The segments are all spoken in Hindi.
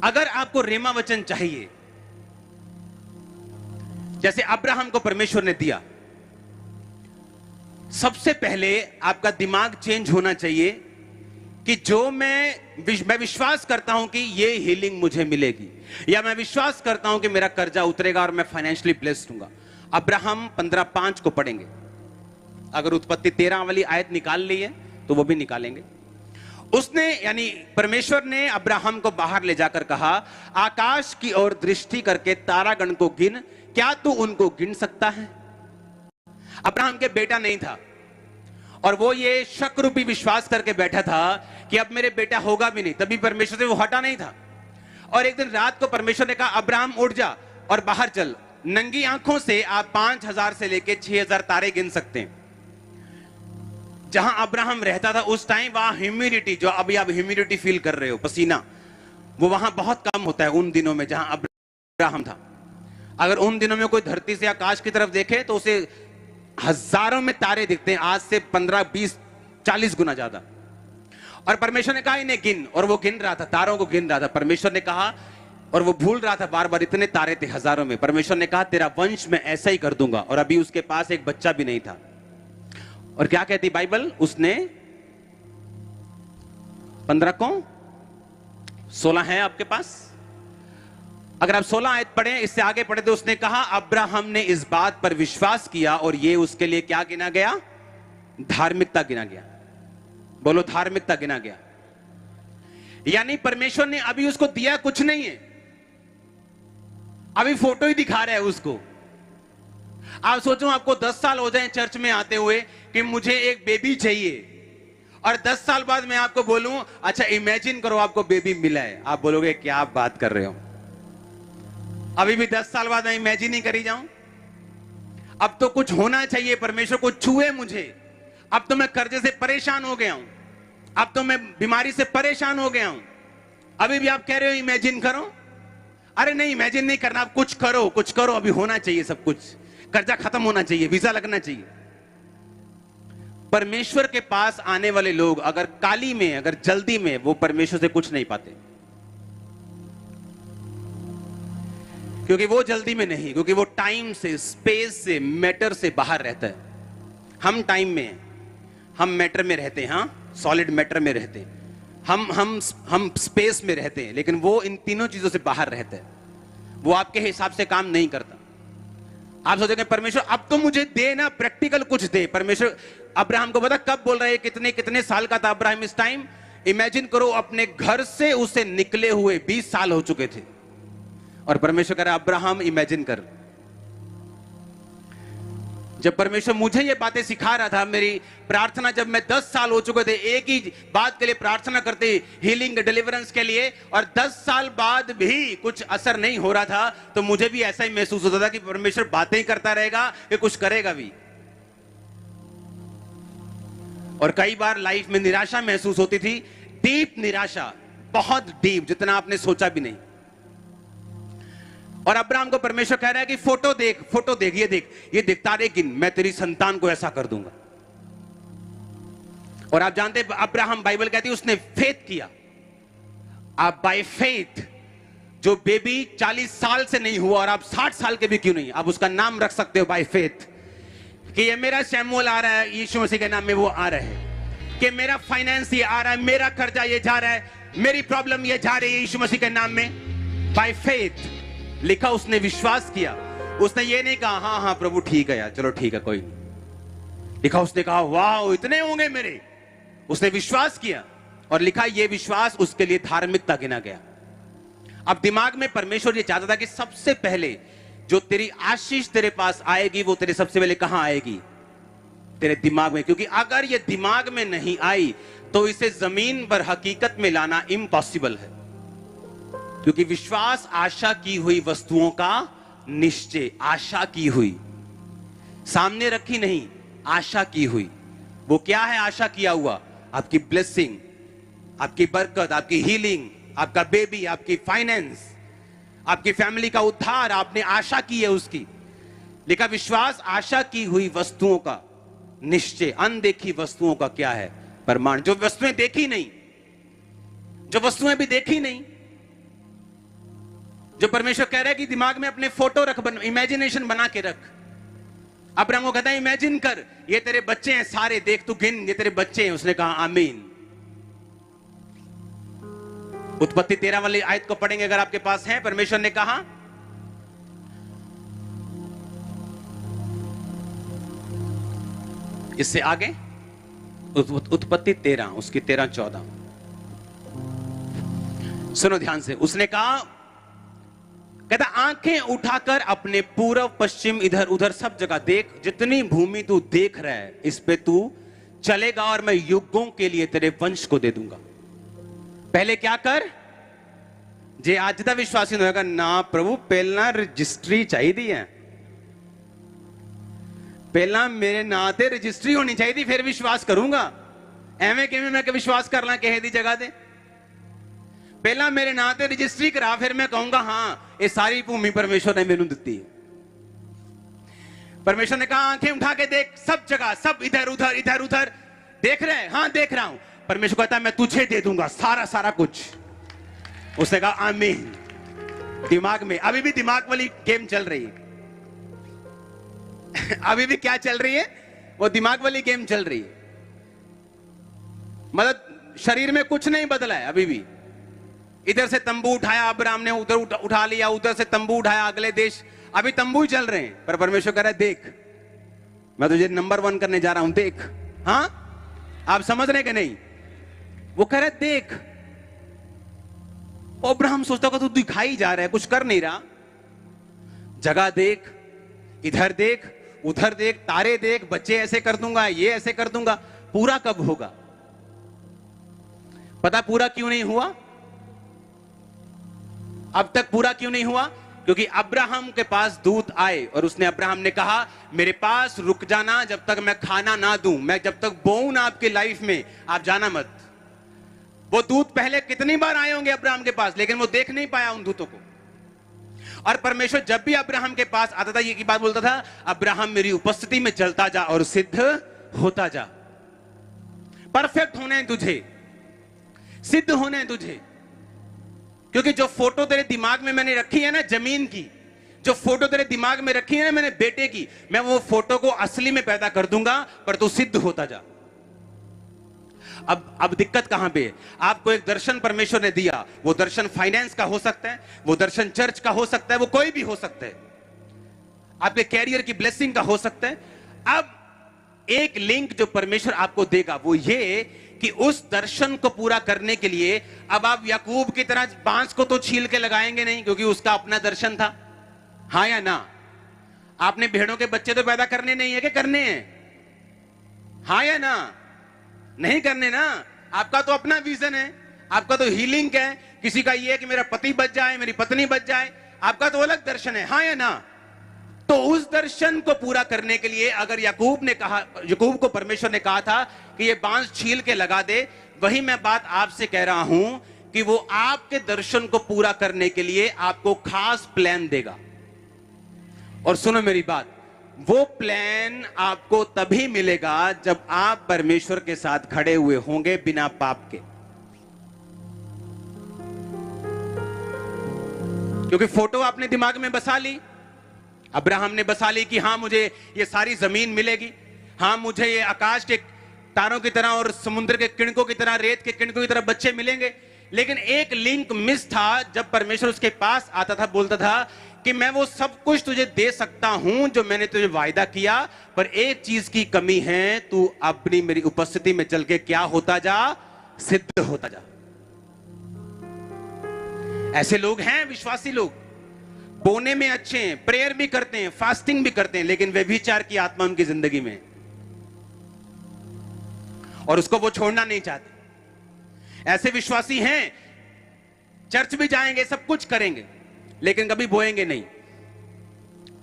अगर आपको रेमा वचन चाहिए, जैसे अब्राहम को परमेश्वर ने दिया, सबसे पहले आपका दिमाग चेंज होना चाहिए कि जो मैं विश्वास करता हूं कि ये हीलिंग मुझे मिलेगी, या मैं विश्वास करता हूं कि मेरा कर्जा उतरेगा और मैं फाइनेंशियली ब्लेस्ड हूंगा। अब्राहम 15:5 को पढ़ेंगे, अगर उत्पत्ति 13 वाली आयत निकाल ली है तो वो भी निकालेंगे। उसने यानी परमेश्वर ने अब्राहम को बाहर ले जाकर कहा, आकाश की ओर दृष्टि करके तारागण को गिन, क्या तू उनको गिन सकता है? अब्राहम के बेटा नहीं था और वो ये शक रूपी विश्वास करके बैठा था कि अब मेरे बेटा होगा भी नहीं, तभी परमेश्वर से वो हटा नहीं था। और एक दिन रात को परमेश्वर ने कहा, अब्राहम उठ जा और बाहर चल, नंगी आंखों से आप 5000 से लेके 6000 तारे गिन सकते हैं। जहां अब्राहम रहता था उस टाइम वहां ह्यूमिडिटी, जो अभी आप ह्यूमिडिटी फील कर रहे हो, पसीना, वो वहां बहुत कम होता है उन दिनों में जहां अब्राहम था। अगर उन दिनों में कोई धरती से आकाश की तरफ देखे तो उसे हजारों में तारे दिखते हैं, आज से 15, 20, 40 गुना ज्यादा। और परमेश्वर ने कहा इन्हें गिन, और वो गिन रहा था, तारों को गिन रहा था। परमेश्वर ने कहा, और वो भूल रहा था बार बार, इतने तारे थे हजारों में। परमेश्वर ने कहा तेरा वंश मैं ऐसा ही कर दूंगा। और अभी उसके पास एक बच्चा भी नहीं था। और क्या कहती बाइबल, उसने 15 को 16 है आपके पास, अगर आप 16 आयत पढ़े, इससे आगे पढ़े तो उसने कहा अब्राहम ने इस बात पर विश्वास किया और ये उसके लिए क्या गिना गया? धार्मिकता गिना गया। बोलो धार्मिकता गिना गया। यानी परमेश्वर ने अभी उसको दिया कुछ नहीं है, अभी फोटो ही दिखा रहा है उसको। आप सोचो आपको 10 साल हो जाए चर्च में आते हुए कि मुझे एक बेबी चाहिए, और 10 साल बाद मैं आपको बोलूं अच्छा इमेजिन करो आपको बेबी मिला है, आप बोलोगे क्या आप बात कर रहे हो? अभी भी 10 साल बाद मैं इमेजिन ही करी जाऊं? अब तो कुछ होना चाहिए, परमेश्वर को छुए मुझे। अब तो मैं कर्जे से परेशान हो गया हूं, अब तो मैं बीमारी से परेशान हो गया हूं, अभी भी आप कह रहे हो इमेजिन करो? अरे नहीं, इमेजिन नहीं करना, आप कुछ करो, कुछ करो, अभी होना चाहिए सब कुछ, कर्जा खत्म होना चाहिए, वीजा लगना चाहिए। परमेश्वर के पास आने वाले लोग अगर काली में, अगर जल्दी में, वो परमेश्वर से कुछ नहीं पाते, क्योंकि वो जल्दी में नहीं, क्योंकि वो टाइम से, स्पेस से, मैटर से बाहर रहता है। हम टाइम में हैं, हम मैटर में रहते हैं, हाँ सॉलिड मैटर में रहते हैं, हम स्पेस में रहते हैं, लेकिन वो इन तीनों चीजों से बाहर रहता है। वो आपके हिसाब से काम नहीं करता। आप सोचेंगे परमेश्वर अब तो मुझे दे ना, प्रैक्टिकल कुछ दे। परमेश्वर अब्राहम को पता कब बोल रहा है, कितने कितने साल का था अब्राहम इस टाइम? इमेजिन करो अपने घर से उसे निकले हुए 20 साल हो चुके थे, और परमेश्वर कह रहा है अब्राहम इमेजिन कर। जब परमेश्वर मुझे ये बातें सिखा रहा था, मेरी प्रार्थना जब मैं 10 साल हो चुके थे एक ही बात के लिए प्रार्थना करते, हीलिंग डिलीवरेंस के लिए, और 10 साल बाद भी कुछ असर नहीं हो रहा था, तो मुझे भी ऐसा ही महसूस होता था कि परमेश्वर बातें ही करता रहेगा कि कुछ करेगा भी। और कई बार लाइफ में निराशा महसूस होती थी, डीप निराशा, बहुत डीप, जितना आपने सोचा भी नहीं। और अब्राहम को परमेश्वर कह रहा है कि फोटो देख, फोटो देख, ये देख तारे गिन, मैं तेरी संतान को ऐसा कर दूंगा। और आप जानते अब्राहम, बाइबल कहती है उसने फेथ किया। आप बाय फेथ, जो बेबी 40 साल से नहीं हुआ और आप 60 साल के भी क्यों नहीं, आप उसका नाम रख सकते हो बाय फेथ, कि ये मेरा शैमुएल आ रहा है, यीशु मसीह के नाम में वो आ रहा है, कि मेरा फाइनेंस ये आ रहा है, मेरा कर्जा ये जा रहा है, मेरी प्रॉब्लम ये जा रही है यीशु मसीह के नाम में। बाय फेथ लिखा, उसने विश्वास किया। उसने ये नहीं कहा हाँ हाँ प्रभु ठीक है यार, चलो ठीक है कोई नहीं। लिखा उसने कहा वाह इतने होंगे मेरे। उसने विश्वास किया, और लिखा ये विश्वास उसके लिए धार्मिकता गिना गया। अब दिमाग में परमेश्वर ये चाहता था कि सबसे पहले जो तेरी आशीष तेरे पास आएगी, वो तेरे सबसे पहले कहां आएगी? तेरे दिमाग में। क्योंकि अगर ये दिमाग में नहीं आई तो इसे जमीन पर हकीकत में लाना इम्पॉसिबल है। क्योंकि विश्वास आशा की हुई वस्तुओं का निश्चय, आशा की हुई, सामने रखी नहीं, आशा की हुई। वो क्या है आशा किया हुआ? आपकी ब्लेसिंग, आपकी बरकत, आपकी हीलिंग, आपका बेबी, आपकी फाइनेंस, आपकी फैमिली का उद्धार, आपने आशा की है उसकी। लिखा विश्वास आशा की हुई वस्तुओं का निश्चय, अनदेखी वस्तुओं का क्या है? प्रमाण। जो वस्तुएं देखी नहीं, जो वस्तुएं भी देखी नहीं, जो परमेश्वर कह रहा है कि दिमाग में अपने फोटो रख, इमेजिनेशन बना के रख। अब्राहम को कहता है इमेजिन कर, ये तेरे बच्चे हैं सारे, देख तू गिन, ये तेरे बच्चे हैं। उसने कहा आमीन। उत्पत्ति 13 वाली आयत को पढ़ेंगे अगर आपके पास है। परमेश्वर ने कहा, इससे आगे उत्पत्ति 13 उसकी 13-14 सुनो ध्यान से। उसने कहा, कहता आंखें उठाकर अपने पूर्व पश्चिम इधर उधर सब जगह देख, जितनी भूमि तू देख रहा है इस पे तू चलेगा और मैं युगों के लिए तेरे वंश को दे दूंगा। पहले क्या कर, जे आज दा विश्वासी होगा ना प्रभु, पहला रजिस्ट्री चाहिए है, पहला मेरे ना ते रजिस्ट्री होनी चाहिए, फिर विश्वास करूंगा। एवं किवें मैं विश्वास कर ला किसी दी जगह ते? पहला मेरे नाम ते रजिस्ट्री करा, फिर मैं कहूंगा हाँ ये सारी भूमि परमेश्वर ने मैनू दी। परमेश्वर ने कहा आंखें उठा के देख, सब जगह, सब इधर उधर देख रहे हैं? हाँ देख रहा हूं। परमेश्वर कहता है मैं तुझे दे दूंगा सारा सारा कुछ। उसने कहा आमीन। दिमाग में अभी भी दिमाग वाली गेम चल रही है। अभी भी क्या चल रही है? वो दिमाग वाली गेम चल रही है। मतलब शरीर में कुछ नहीं बदला है अभी भी। इधर से तंबू उठाया अब्राहम ने, उधर उठा लिया, उधर से तंबू उठाया अगले देश, अभी तंबू ही चल रहे हैं। पर परमेश्वर कह रहा है देख, मैं तुझे नंबर 1 करने जा रहा हूं, देख। हाँ आप समझ रहे कि नहीं? वो कह रहा है देख। अब्राहम सोचता होगा तू दिखाई जा रहा है, कुछ कर नहीं रहा। जगह देख, इधर देख, उधर देख, तारे देख, बच्चे ऐसे कर दूंगा, ये ऐसे कर दूंगा। पूरा कब होगा? पता पूरा क्यों नहीं हुआ? अब तक पूरा क्यों नहीं हुआ? क्योंकि अब्राहम के पास दूत आए और उसने, अब्राहम ने कहा मेरे पास रुक जाना जब तक मैं खाना ना दूं, मैं जब तक बोऊं ना आपके लाइफ में, आप जाना मत। वो दूत पहले कितनी बार आए होंगे अब्राहम के पास, लेकिन वो देख नहीं पाया उन दूतों को। और परमेश्वर जब भी अब्राहम के पास आता था ये की बात बोलता था, अब्राहम मेरी उपस्थिति में चलता जा और सिद्ध होता जा। परफेक्ट होना है तुझे, सिद्ध होना है तुझे। क्योंकि जो फोटो तेरे दिमाग में मैंने रखी है ना जमीन की, जो फोटो तेरे दिमाग में रखी है ना मैंने बेटे की, मैं वो फोटो को असली में पैदा कर दूंगा, पर तू सिद्ध होता जा। अब दिक्कत कहां पे है? आपको एक दर्शन परमेश्वर ने दिया, वो दर्शन फाइनेंस का हो सकता है, वो दर्शन चर्च का हो सकता है, वो कोई भी हो सकता है, आपके कैरियर की ब्लेसिंग का हो सकता है। अब एक लिंक जो परमेश्वर आपको देगा वो ये कि उस दर्शन को पूरा करने के लिए अब आप याकूब की तरह बांस को तो छील के लगाएंगे नहीं, क्योंकि उसका अपना दर्शन था। हाँ या ना? आपने भेड़ों के बच्चे तो पैदा करने नहीं है कि करने हैं? हाँ या ना? नहीं करने ना। आपका तो अपना विजन है, आपका तो हीलिंग है, किसी का ये है कि मेरा पति बच जाए, मेरी पत्नी बच जाए, आपका तो अलग दर्शन है। हाँ या ना? तो उस दर्शन को पूरा करने के लिए अगर याकूब को परमेश्वर ने कहा था कि ये बांस छील के लगा दे, वही मैं बात आपसे कह रहा हूं कि वो आपके दर्शन को पूरा करने के लिए आपको खास प्लान देगा। और सुनो मेरी बात, वो प्लान आपको तभी मिलेगा जब आप परमेश्वर के साथ खड़े हुए होंगे बिना पाप के। क्योंकि फोटो आपने दिमाग में बसा ली, अब्राहम ने बसा ली कि हाँ मुझे ये सारी जमीन मिलेगी, हाँ मुझे ये आकाश के तारों की तरह और समुद्र के किणकों की तरह, रेत के किणकों की तरह बच्चे मिलेंगे। लेकिन एक लिंक मिस था। जब परमेश्वर उसके पास आता था, बोलता था कि मैं वो सब कुछ तुझे दे सकता हूं जो मैंने तुझे वायदा किया, पर एक चीज की कमी है, तू अपनी मेरी उपस्थिति में चल के क्या होता जा? सिद्ध होता जा। ऐसे लोग हैं, विश्वासी लोग, बोने में अच्छे हैं, प्रेयर भी करते हैं, फास्टिंग भी करते हैं, लेकिन व्यभिचार की आत्मा उनकी जिंदगी में और उसको वो छोड़ना नहीं चाहते। ऐसे विश्वासी हैं, चर्च भी जाएंगे, सब कुछ करेंगे, लेकिन कभी बोएंगे नहीं,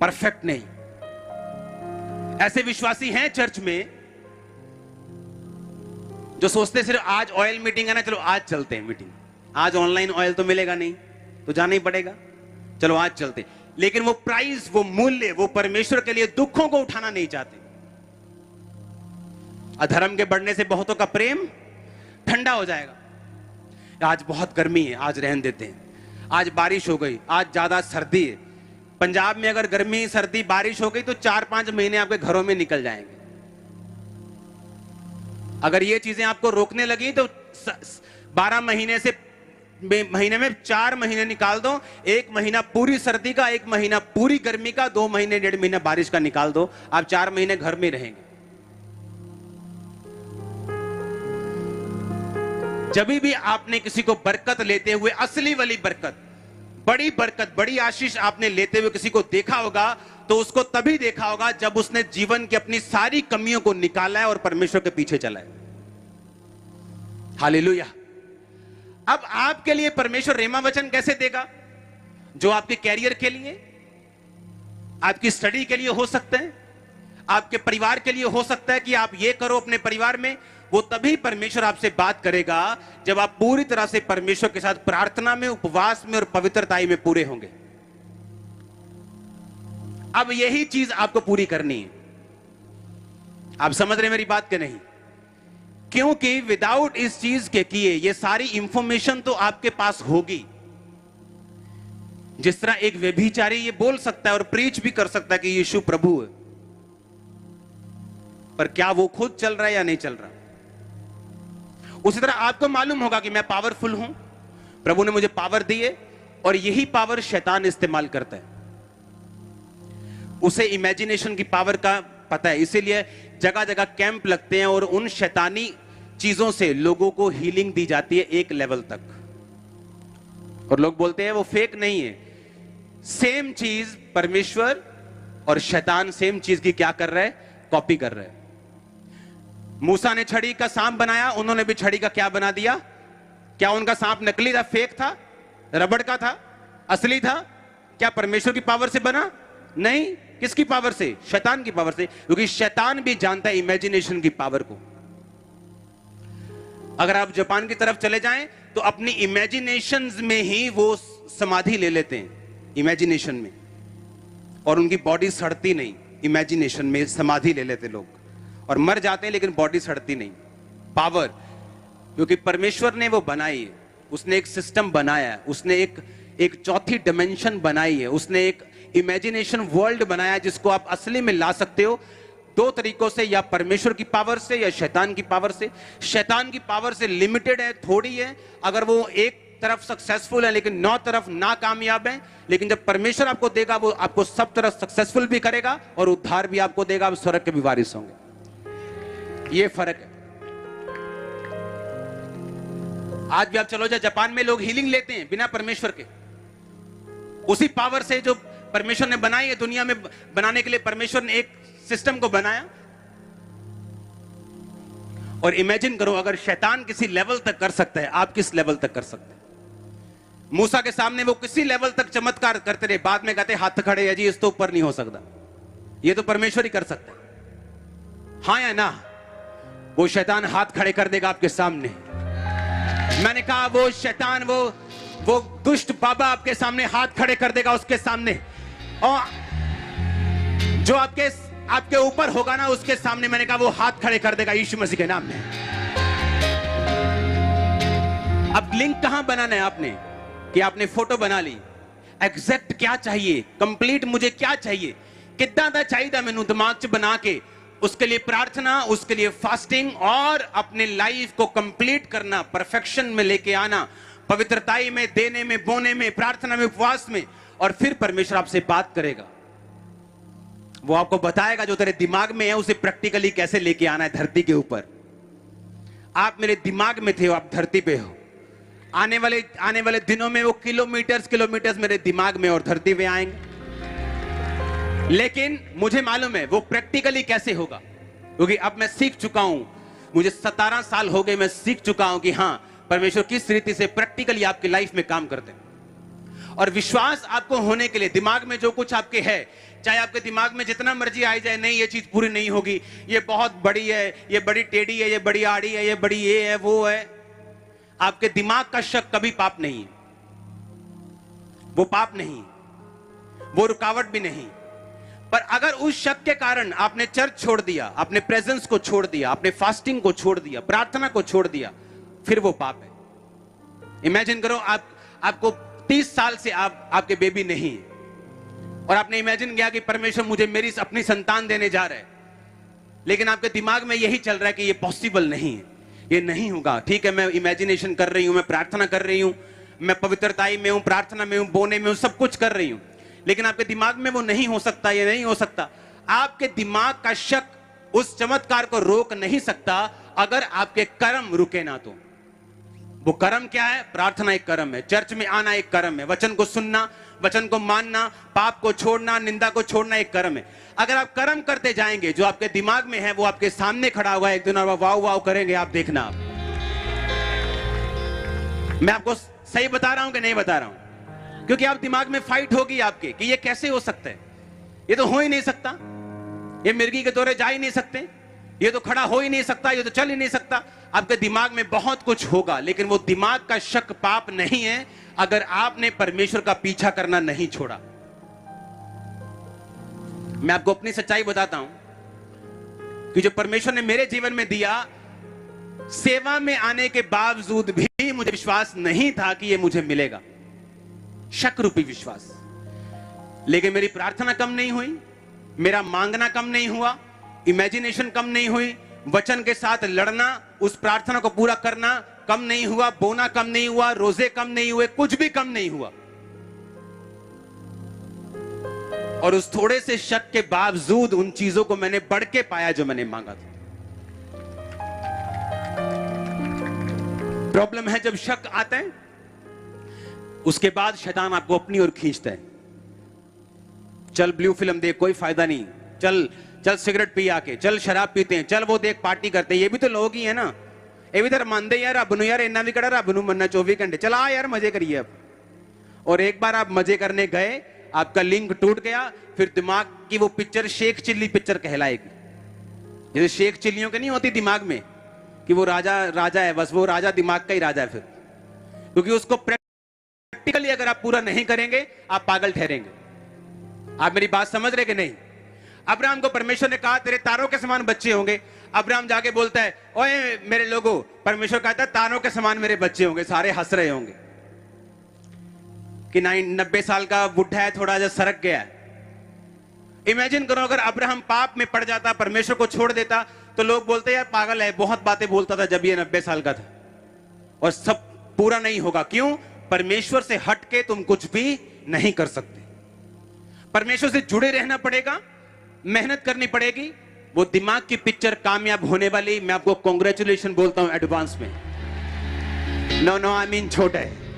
परफेक्ट नहीं। ऐसे विश्वासी हैं चर्च में जो सोचते सिर्फ आज ऑयल मीटिंग है ना, चलो आज चलते हैं मीटिंग, आज ऑनलाइन ऑयल तो मिलेगा नहीं तो जाना ही पड़ेगा, चलो आज चलते। लेकिन वो प्राइस, वो मूल्य, वो परमेश्वर के लिए दुखों को उठाना नहीं चाहते। अधर्म के बढ़ने से बहुतों का प्रेम ठंडा हो जाएगा। आज बहुत गर्मी है, आज रहने देते हैं, आज बारिश हो गई, आज ज्यादा सर्दी है। पंजाब में अगर गर्मी सर्दी बारिश हो गई तो 4-5 महीने आपके घरों में निकल जाएंगे। अगर ये चीजें आपको रोकने लगी तो 12 महीने में 4 महीने निकाल दो, 1 महीना पूरी सर्दी का, 1 महीना पूरी गर्मी का, 2 महीने 1.5 महीना बारिश का निकाल दो, आप 4 महीने घर में रहेंगे। जब भी आपने किसी को बरकत लेते हुए, असली वाली बरकत, बड़ी आशीष आपने लेते हुए किसी को देखा होगा, तो उसको तभी देखा होगा जब उसने जीवन की अपनी सारी कमियों को निकाला है और परमेश्वर के पीछे चला है। हालेलुया। अब आपके लिए परमेश्वर रेमा वचन कैसे देगा? जो आपके कैरियर के लिए, आपकी स्टडी के लिए हो सकते हैं, आपके परिवार के लिए हो सकता है कि आप ये करो अपने परिवार में। वो तभी परमेश्वर आपसे बात करेगा जब आप पूरी तरह से परमेश्वर के साथ प्रार्थना में, उपवास में और पवित्रताई में पूरे होंगे। अब यही चीज आपको पूरी करनी है। आप समझ रहे मेरी बात के नहीं? क्योंकि विदाउट इस चीज के किए ये सारी इंफॉर्मेशन तो आपके पास होगी। जिस तरह एक व्यभिचारी ये बोल सकता है और प्रीच भी कर सकता है कि यीशु प्रभु है, पर क्या वो खुद चल रहा है या नहीं चल रहा? उसी तरह आपको मालूम होगा कि मैं पावरफुल हूं, प्रभु ने मुझे पावर दी है, और यही पावर शैतान इस्तेमाल करता है। उसे इमेजिनेशन की पावर का पता है, इसीलिए जगह जगह कैंप लगते हैं और उन शैतानी चीजों से लोगों को हीलिंग दी जाती है एक लेवल तक, और लोग बोलते हैं वो फेक नहीं है। सेम चीज परमेश्वर और शैतान सेम चीज की क्या कर रहा है? कॉपी कर रहा है। मूसा ने छड़ी का सांप बनाया, उन्होंने भी छड़ी का क्या बना दिया? क्या उनका सांप नकली था, फेक था, रबड़ का था, असली था? क्या परमेश्वर की पावर से बना? नहीं। किसकी पावर से? शैतान की पावर से, क्योंकि शैतान भी जानता है इमेजिनेशन की पावर को। अगर आप जापान की तरफ चले जाएं तो अपनी इमेजिनेशंस में ही वो समाधि ले लेते हैं, इमेजिनेशन में, और उनकी बॉडी सड़ती नहीं। इमेजिनेशन में समाधि ले लेते लोग और मर जाते हैं, लेकिन बॉडी सड़ती नहीं। पावर, क्योंकि परमेश्वर ने वो बनाई है, उसने एक सिस्टम बनाया है, उसने एक चौथी डिमेंशन बनाई है, उसने एक इमेजिनेशन वर्ल्ड बनाया है जिसको आप असली में ला सकते हो 2 तरीकों से, या परमेश्वर की पावर से या शैतान की पावर से। शैतान की पावर से लिमिटेड है, थोड़ी है, अगर वो एक तरफ सक्सेसफुल है लेकिन 9 तरफ नाकामयाब है। लेकिन जब परमेश्वर आपको देगा, वो आपको सब तरफ सक्सेसफुल भी करेगा और उद्धार भी आपको देगा, आप स्वर्ग के भी वारिस होंगे। ये फर्क है। आज भी आप चलो जाए जापान में, लोग हीलिंग लेते हैं बिना परमेश्वर के, उसी पावर से जो परमेश्वर ने बनाई है। दुनिया में बनाने के लिए परमेश्वर ने एक सिस्टम को बनाया। और इमेजिन करो, अगर शैतान किसी लेवल तक कर सकता है, आप किस लेवल तक कर सकते हैं? मूसा के सामने वो किसी लेवल तक चमत्कार करते रहे, बाद में कहते हाथ खड़े है जी, इस तो ऊपर नहीं हो सकता। ये तो परमेश्वर ही कर सकता है, हाँ या ना? वो शैतान हाथ खड़े कर देगा आपके सामने। मैंने कहा वो शैतान, वो दुष्ट बाबा आपके सामने हाथ खड़े कर देगा, उसके सामने। और जो आपके ऊपर होगा ना, उसके सामने मैंने कहा वो हाथ खड़े कर देगा यीशु मसीह के नाम में। अब लिंक कहां बनाना है आपने? कि आपने फोटो बना ली, एग्जैक्ट क्या चाहिए, कंप्लीट मुझे क्या चाहिए, कितना दा चाहिए मैनू दिमाग च बना के, उसके लिए प्रार्थना, उसके लिए फास्टिंग, और अपने लाइफ को कंप्लीट करना, परफेक्शन में लेके आना, पवित्रताई में, देने में, बोने में, प्रार्थना में, उपवास में। और फिर परमेश्वर आपसे बात करेगा, वो आपको बताएगा जो तेरे दिमाग में है उसे प्रैक्टिकली कैसे लेके आना है धरती के ऊपर। आप मेरे दिमाग में थे, आप धरती पे हो। आने वाले दिनों में वो किलोमीटर्स मेरे दिमाग में और धरती पे आएंगे, लेकिन मुझे मालूम है वो प्रैक्टिकली कैसे होगा, क्योंकि अब मैं सीख चुका हूं। मुझे 17 साल हो गए, मैं सीख चुका हूं कि हां, परमेश्वर किस रीति से प्रैक्टिकली आपकी लाइफ में काम करते हैं। और विश्वास आपको होने के लिए, दिमाग में जो कुछ आपके है, चाहे आपके दिमाग में जितना मर्जी आई जाए, नहीं ये चीज पूरी नहीं होगी, ये बहुत बड़ी है, ये बड़ी टेढ़ी है, ये बड़ी आड़ी है, ये बड़ी ये है, वो है, आपके दिमाग का शक कभी पाप नहीं है। वो पाप नहीं, वो रुकावट भी नहीं। पर अगर उस शक के कारण आपने चर्च छोड़ दिया, अपने प्रेजेंस को छोड़ दिया, अपने फास्टिंग को छोड़ दिया, प्रार्थना को छोड़ दिया, फिर वो पाप है। इमेजिन करो आपको 30 साल से आपके बेबी नहीं है, और आपने इमेजिन किया कि परमेश्वर मुझे मेरी अपनी संतान देने जा रहा है, लेकिन आपके दिमाग में यही चल रहा है कि ये पॉसिबल नहीं है, ये नहीं होगा। ठीक है, मैं इमेजिनेशन कर रही हूं, मैं प्रार्थना कर रही हूं, मैं पवित्रताई में हूं, प्रार्थना में हूं, बोने में हूं, सब कुछ कर रही हूं, लेकिन आपके दिमाग में वो नहीं हो सकता, ये नहीं हो सकता। आपके दिमाग का शक उस चमत्कार को रोक नहीं सकता अगर आपके कर्म रुके ना तो। वो कर्म क्या है? प्रार्थना एक कर्म है, चर्च में आना एक कर्म है, वचन को सुनना, वचन को मानना, पाप को छोड़ना, निंदा को छोड़ना एक कर्म है। अगर आप कर्म करते जाएंगे, जो आपके दिमाग में है वो आपके सामने खड़ा हुआ है, एक दिन और वाव वाव करेंगे, आप देखना। आप, मैं आपको सही बता रहा हूं कि नहीं बता रहा हूं? क्योंकि आप दिमाग में फाइट होगी आपके कि ये कैसे हो सकता है, ये तो हो ही नहीं सकता, ये मिर्गी के दौरे जा ही नहीं सकते, ये तो खड़ा हो ही नहीं सकता, ये तो चल ही नहीं सकता। आपके दिमाग में बहुत कुछ होगा, लेकिन वो दिमाग का शक पाप नहीं है अगर आपने परमेश्वर का पीछा करना नहीं छोड़ा। मैं आपको अपनी सच्चाई बताता हूं कि जो परमेश्वर ने मेरे जीवन में दिया, सेवा में आने के बावजूद भी मुझे विश्वास नहीं था कि ये मुझे मिलेगा, शक रूपी विश्वास। लेकिन मेरी प्रार्थना कम नहीं हुई, मेरा मांगना कम नहीं हुआ, इमेजिनेशन कम नहीं हुई, वचन के साथ लड़ना, उस प्रार्थना को पूरा करना कम नहीं हुआ, बोना कम नहीं हुआ, रोजे कम नहीं हुए, कुछ भी कम नहीं हुआ। और उस थोड़े से शक के बावजूद उन चीजों को मैंने बढ़ के पाया जो मैंने मांगा था। प्रॉब्लम है जब शक आता है, उसके बाद शैतान आपको अपनी ओर खींचता है। चल ब्लू फिल्म देख, कोई फायदा नहीं, चल चल सिगरेट पी आके, चल शराब पीते हैं, चल वो देख पार्टी करते हैं, ये भी तो लोग ही है ना, ये भी तो मानते यार रब नूं, यार इन्ना भी कड़ा रब नूं मनना 24 घंटे, चल आ यार मजे करिए अब। और एक बार आप मजे करने गए, आपका लिंक टूट गया, फिर दिमाग की वो पिक्चर शेख चिल्ली पिक्चर कहलाएगी। जैसे शेख चिल्लियों की नहीं होती दिमाग में कि वो राजा राजा है, बस वो राजा दिमाग का ही राजा है फिर, क्योंकि उसको प्रैक्टिकली अगर आप पूरा नहीं करेंगे आप पागल ठहरेंगे। आप मेरी बात समझ रहे कि नहीं? अब्राहम को परमेश्वर ने कहा तेरे तारों के समान बच्चे होंगे। अब्राहम जाके बोलता है ओए मेरे लोगों, परमेश्वर कहता है तारों के समान मेरे बच्चे होंगे। सारे हंस रहे होंगे कि 90 साल का बुढ़ा है, थोड़ा सा सरक गया है। इमेजिन करो अगर अब्राहम पाप में पड़ जाता, परमेश्वर को छोड़ देता, तो लोग बोलते यार पागल है, बहुत बातें बोलता था जब ये 90 साल का था, और सब पूरा नहीं होगा। क्यों? परमेश्वर से हट के तुम कुछ भी नहीं कर सकते। परमेश्वर से जुड़े रहना पड़ेगा, मेहनत करनी पड़ेगी, वो दिमाग की पिक्चर कामयाब होने वाली। मैं आपको कांग्रेचुलेशन बोलता हूं एडवांस में। नो आई मीन छोटा है।